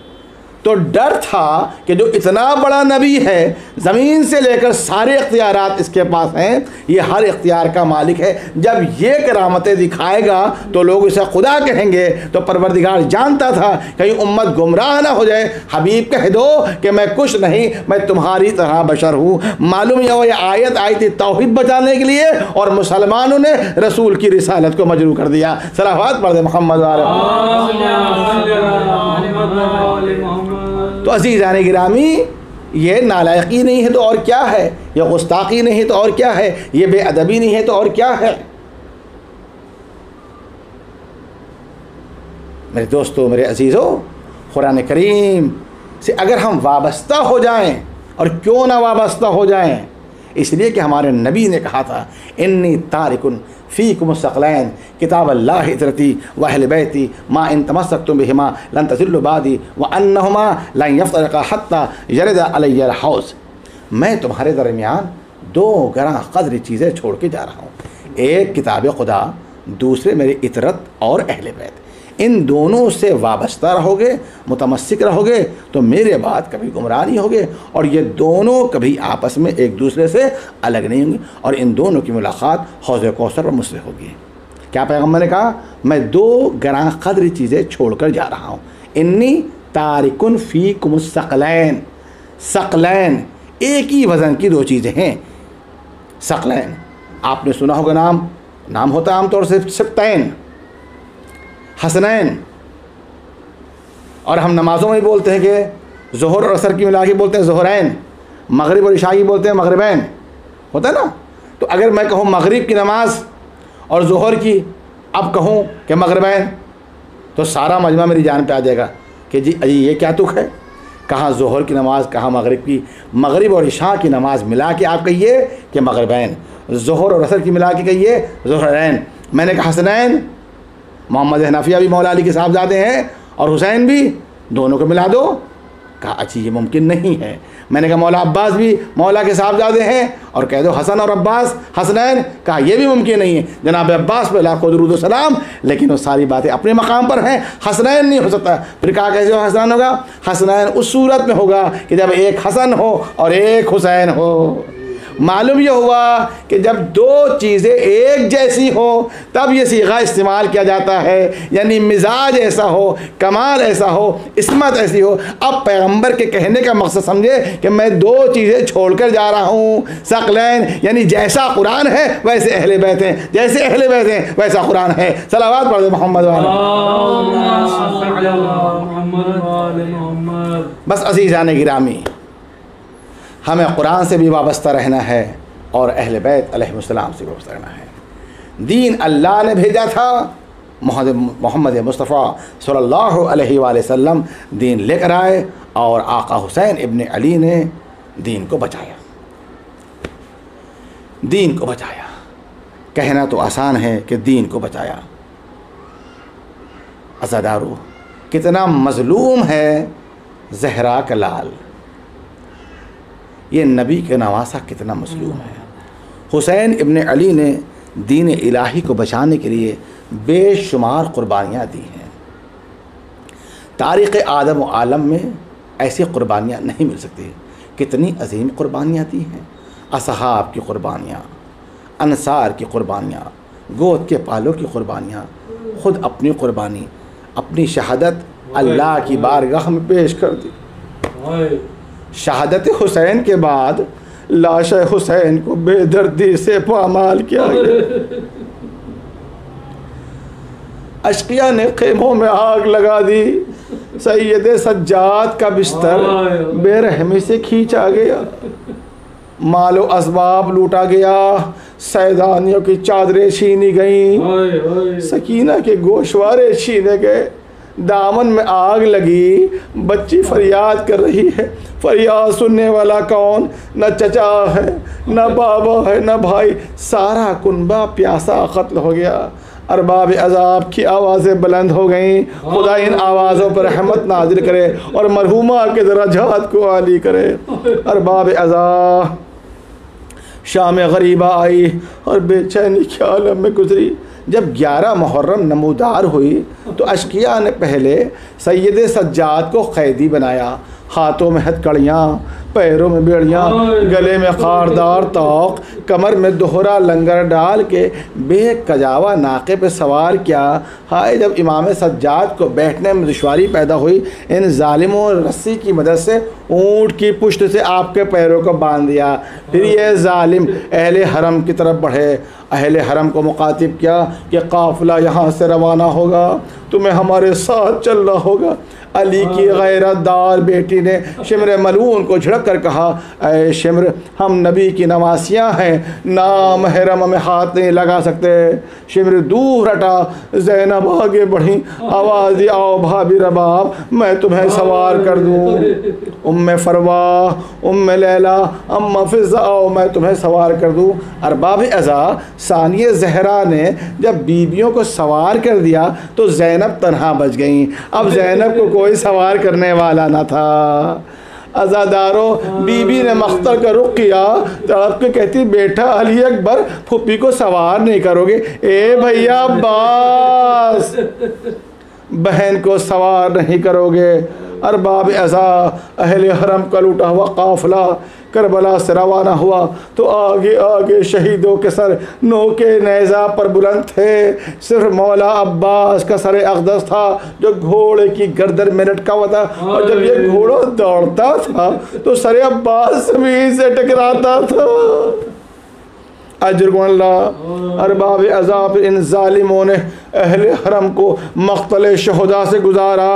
तो डर था कि जो इतना बड़ा नबी है, ज़मीन से लेकर सारे इख्तियारात इसके पास हैं, ये हर इख्तियार का मालिक है, जब ये करामतें दिखाएगा तो लोग इसे खुदा कहेंगे। तो परवरदिगार जानता था कहीं उम्मत गुमराह ना हो जाए। हबीब कह दो कि मैं कुछ नहीं, मैं तुम्हारी तरह बशर हूँ। मालूम ये आयत आई थी तौहीद बचाने के लिए, और मुसलमानों ने रसूल की रिसालत को मजरू कर दिया। सलावत पढ़ दे मोहम्मद। तो अज़ीज़ान गिरामी, ये नालायकी नहीं है तो और क्या है, ये गुस्ताखी नहीं है तो और क्या है, ये बेअदबी नहीं है तो और क्या है। मेरे दोस्तों, मेरे अजीज़ों, कुरान करीम से अगर हम वाबस्ता हो जाएं, और क्यों ना वाबस्ता हो जाएं, इसलिए कि हमारे नबी ने कहा था इन्नी तारिकुन फ़ीकुम सक़लैन किताब अल्लाह इतरती व अहल बैती मा इन तमस्सक्तुम बिहिमा लन तज़िल्लु बादी व अन्नहुमा लन यफ़्तरिक़ा हत्ता यरद अलैया हौज़। मैं तुम्हारे दरमियान दो गरा क़द्र चीज़ें छोड़ के जा रहा हूँ। एक किताब खुदा, दूसरे मेरे इतरत और अहले बैत। इन दोनों से वाबस्ता रहोगे, मुतमस्सिक रहोगे तो मेरे बाद कभी गुमराह नहीं होगे, और ये दोनों कभी आपस में एक दूसरे से अलग नहीं होंगे, और इन दोनों की मुलाकात हौज़ कौसर पर मुझसे होगी। क्या पैगम्बर ने कहा? मैं दो गरां क़द्र चीज़ें छोड़कर जा रहा हूँ। इन्नी तारिकुन फ़ीकुम सकलैन। सकलैन एक ही वज़न की दो चीज़ें हैं। सकलैन आपने सुना होगा, नाम होता है आमतौर से सिब्तैन, हसनैन, और हम नमाज़ों में बोलते हैं कि ज़ोहर और असर की मिला के बोलते हैं ज़ोहरैन, मगरिब और इशा की बोलते हैं मगरिबैन, होता है ना। तो अगर मैं कहूँ मगरिब की नमाज और ज़ोहर की अब कहूँ कि मगरिबैन, तो सारा मजमा मेरी जान पे आ जाएगा कि जी अजी ये क्या तुक है, कहाँ ज़ोहर की नमाज़, कहाँ मगरिब की। मगरिब और इशा की नमाज़ मिला के आप कहिए कि मगरिबैन, ज़ोहर और असर की मिला के कहिए ज़ोहरैन। मैंने कहा हसनैन, मोहम्मद हनफिया भी मौला अली के साहबजादे हैं और हुसैन भी, दोनों को मिला दो। कहा अच्छी ये मुमकिन नहीं है। मैंने कहा मौला अब्बास भी मौला के साहबजादे हैं और कह दो हसन और अब्बास हसनैन। कहा यह भी मुमकिन नहीं है। जनाब अब्बास पर लाखों दुरूद व सलाम, लेकिन वो सारी बातें अपने मकाम पर हैं, हसनैन नहीं हो सकता। फिर कहा कैसे हो हसनैन होगा? हसनैन उस सूरत में होगा कि जब एक हसन हो और एक हुसैन हो। मालूम यह हुआ कि जब दो चीज़ें एक जैसी हो तब ये सीगा इस्तेमाल किया जाता है, यानी मिजाज ऐसा हो, कमाल ऐसा हो, इस्मत ऐसी हो। अब पैगंबर के कहने का मकसद समझे कि मैं दो चीज़ें छोड़कर जा रहा हूँ। सकलैन यानी जैसा कुरान है वैसे अहले बैत हैं, जैसे अहले बैत हैं वैसा कुरान है। सलावत पढ़ दे मोहम्मद वाले। बस अज़ीज़ान गिरामी, हमें कुरान से भी वाबस्ता रहना है और अहले बैत अलैहिस्सलाम से वाबस्ता रहना है। दीन अल्लाह ने भेजा था, मोहम्मद मुस्तफ़ा सल्लल्लाहु अलैहि वसल्लम दीन लेकर आए और आका हुसैन इब्न अली ने दीन को बचाया। दीन को बचाया कहना तो आसान है कि दीन को बचाया। अज़ादारो कितना मज़लूम है ज़हरा का लाल, ये नबी के नवासा कितना मज़लूम है। हुसैन इब्न अली ने दीन इलाही को बचाने के लिए बेशुमार क़ुरबानियाँ दी हैं। तारीख़ आदम व आलम में ऐसी क़ुरबानियाँ नहीं मिल सकती। कितनी अजीम क़ुरबानियाँ दी हैं। असहाब की क़ुरबानियाँ, अंसार की क़ुरबानियाँ, गोद के पालों की क़ुरबानियाँ, ख़ुद अपनी क़ुरबानी, अपनी शहादत अल्लाह की बारगाह में पेश कर दी। शहादत हुसैन के बाद लाश हुसैन को बेदर्दी से पामाल किया गया। अशकिया ने खेमों में आग लगा दी। सैयद सज्जाद का बिस्तर बेरहमी से खींचा गया। मालो असबाब लूटा गया। सैदानियों की चादरें छीनी गईं। सकीना के गोशवारे छीने गए। दामन में आग लगी। बच्ची फरियाद कर रही है। फरियाद सुनने वाला कौन? न चचा है, न बाबा है, न भाई। सारा कुनबा प्यासा क़त्ल हो गया। अरबाब अज़ाब की आवाज़ें बुलंद हो गईं। खुदा इन आवाज़ों पर रहमत नाज़िल करे और मरहूमा के दराजात को आली करे। अरबाब अज़ाब शाम गरीबा आई और बेचैनी के आलम में गुजरी। जब 11 मुहर्रम नमूदार हुई तो अशकिया ने पहले सैयद सज्जाद को कैदी बनाया। हाथों में हथकड़ियाँ, पैरों में बेड़ियाँ, गले में खारदार तौक, कमर में दोहरा लंगर डाल के बेकजावा नाके पे सवार किया। हाय जब इमाम सज्जाद को बैठने में दुश्वारी पैदा हुई, इन जालिमों रस्सी की मदद से ऊँट की पुश्त से आपके पैरों को बांध दिया। फिर ये जालिम अहले हरम की तरफ बढ़े। अहले हरम को मुखातिब किया कि काफ़िला यहाँ से रवाना होगा, तुम्हें हमारे साथ चलना होगा। अली की गैरतदार बेटी ने शिमर मलून को झड़क कर कहा, ऐ शिमर, हम नबी की नवासियाँ हैं, नाम हरम में हाथ नहीं लगा सकते। शिमर दूर हटा। ज़ैनब आगे बढ़ी। आवाज़ दी, आओ भाभी रबाब, मैं तुम्हें सवार कर दूँ। उम्मे फरवा, उम्मे लैला, अम्मा फ़िज़ा, आओ मैं तुम्हें सवार कर दूँ। अरबाब अज़ा सानिया ज़हरा ने जब बीबियों को सवार कर दिया तो ज़ैनब तन्हा बच गईं। अब ज़ैनब को कोई सवार करने वाला न था। अज़ादारों, बीबी ने मख्तर का रुख किया, तड़प के कहती बेटा अली अकबर फूफी को सवार नहीं करोगे? ए भैया अब्बास, बहन को सवार नहीं करोगे? अरबाब ऐसा अहले हरम का लूटा हुआ काफिला करबला से रवाना हुआ तो आगे आगे शहीदों के सर नोके नेज़ा पर बुलंद थे। सिर्फ मौला अब्बास का सर अक़दस था जो घोड़े की गर्दन में लटका हुआ था, और जब ये घोड़ा दौड़ता था तो सर अब्बास ज़मीन से टकराता था। अजरुल्लाह अरबाब अज़ाब इन ज़ालिमों ने अहले हरम को मक़तल शहुदा से गुजारा।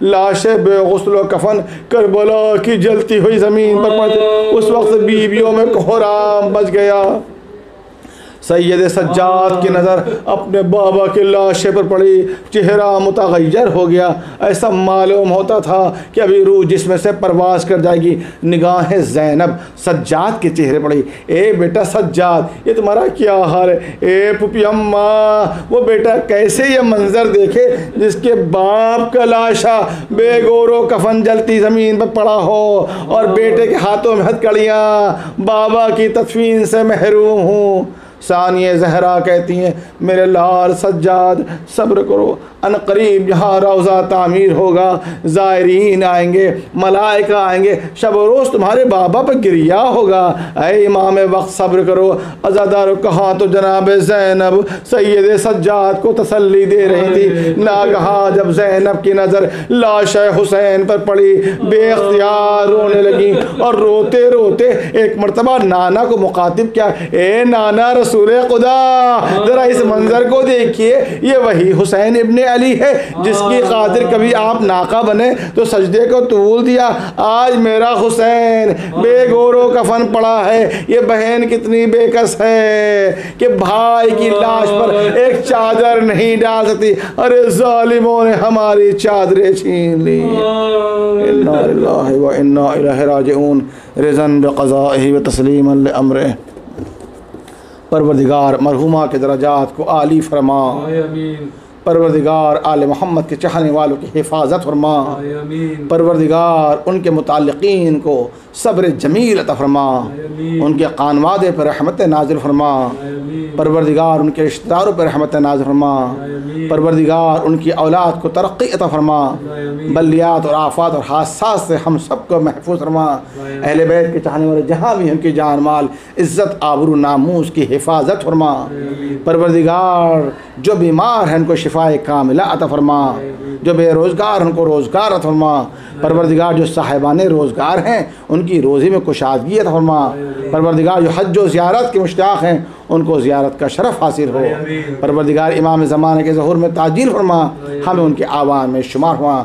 लाशें बेगुस्ल कफन करबला की जलती हुई ज़मीन पर पड़े। उस वक्त बीवियों में कोहराम मच गया। सैयद सज्जाद की नज़र अपने बाबा की लाशे पर पड़ी, चेहरा मुतग़य्यर हो गया। ऐसा मालूम होता था कि अभी रूह जिसमें से परवाज़ कर जाएगी। निगाहें ज़ैनब सज्जाद के चेहरे पड़ी। ए बेटा सज्जाद, ये तुम्हारा क्या हाल है? ए पुपी अम्मा, वो बेटा कैसे ये मंज़र देखे जिसके बाप का लाशा बेगोरो कफन जलती ज़मीन पर पड़ा हो और बेटे के हाथों में हथकड़ियाँ, बाबा की तदफीन से महरूम हूँ। सानिया जहरा कहती हैं मेरे लाल सज्जाद सब्र करो, अनकरीब यहाँ रोज़ा तामीर होगा, ज़ायरीन आएंगे, मलाइका आएंगे, शब रोज़ तुम्हारे बाबा पर गिरिया होगा। ऐ इमाम वक्त सब्र करो। अज़ादारों कहा तो जनाब ज़ैनब सैयद सज्जाद को तसल्ली दे रही थी। नागहा जब ज़ैनब की नज़र लाश हुसैन पर पड़ी, बेख्तियार रोने लगी और रोते रोते एक मरतबा नाना को मुखातिब किया, ए नाना रसूल खुदा, ज़रा इस मंज़र को देखिए, ये वही हुसैन इब्ने अली है जिसकी खातिर कभी आप नाका बने तो सजदे को तूल दिया। आज मेरा हुसैन बेगोरो कफन पड़ा है। ये बहन कितनी बेकस है कि भाई की लाश पर एक चादर नहीं डाल सकती। अरे जालिमों ने हमारी चादरें छीन ली। इन्ना लिल्लाहि व इन्ना इलैहि राजिऊन, रिज़न बिक़ज़ाइहि व तस्लीमन लिअम्रिहि। परवरदिगार मरहुमा के दरजात को आली फरमा। परवरदिगार आले मोहम्मद के चाहने वालों की हिफाजत फरमा। परवरदिगार उनके मुताल्लिकीन को सब्र जमील अता फरमा। उनके कानवादे पर रहमत नाज़िल फरमा। परवरदिगार उनके रिश्तेदारों पर रहमत नाज़िल फरमा। परवरदिगार उनकी औलाद को तरक्की अता फरमा। बलियात और आफात और हादसात से हम सबको महफूज फरमा। अहले बैत के चाहने वाले जहाँ भी उनकी जान माल इज़्ज़त आबरू नामूस की हिफाजत फरमा। परवरदिगार जो बीमार हैं उनको शिफाए कामिला अता फरमा। जो बेरोज़गार उनको रोज़गार अता फरमा। परवरदिगार जो साहिबाने रोज़गार हैं उनकी रोज़ी में कुशादगी अता फरमा। परवरदिगार जो हज व ज़ियारत के मुश्ताक़ हैं उनको ज़ियारत का शरफ़ हासिल हो। परवरदिगार इमाम ज़माने के ज़हूर में ताजील फरमा, हमें उनके आवान में शुमार हुआ।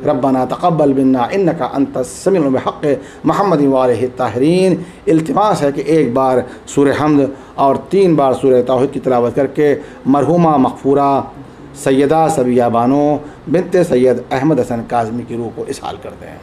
रब्बना तक़ब्बल मिन्ना इन्नका अंतस समीउल बिहक़्क़ि मुहम्मदिन व आलिहि ताहिरीन। इल्तिमास है कि एक बार सूरह हम्द और 3 बार सूरह तौहीद की तिलावत करके मरहुमा मग़फ़ूरा सैयदा सबिया बानो बिन्ते सैयद अहमद हसन काज़मी की रूह को इसहाल करते हैं।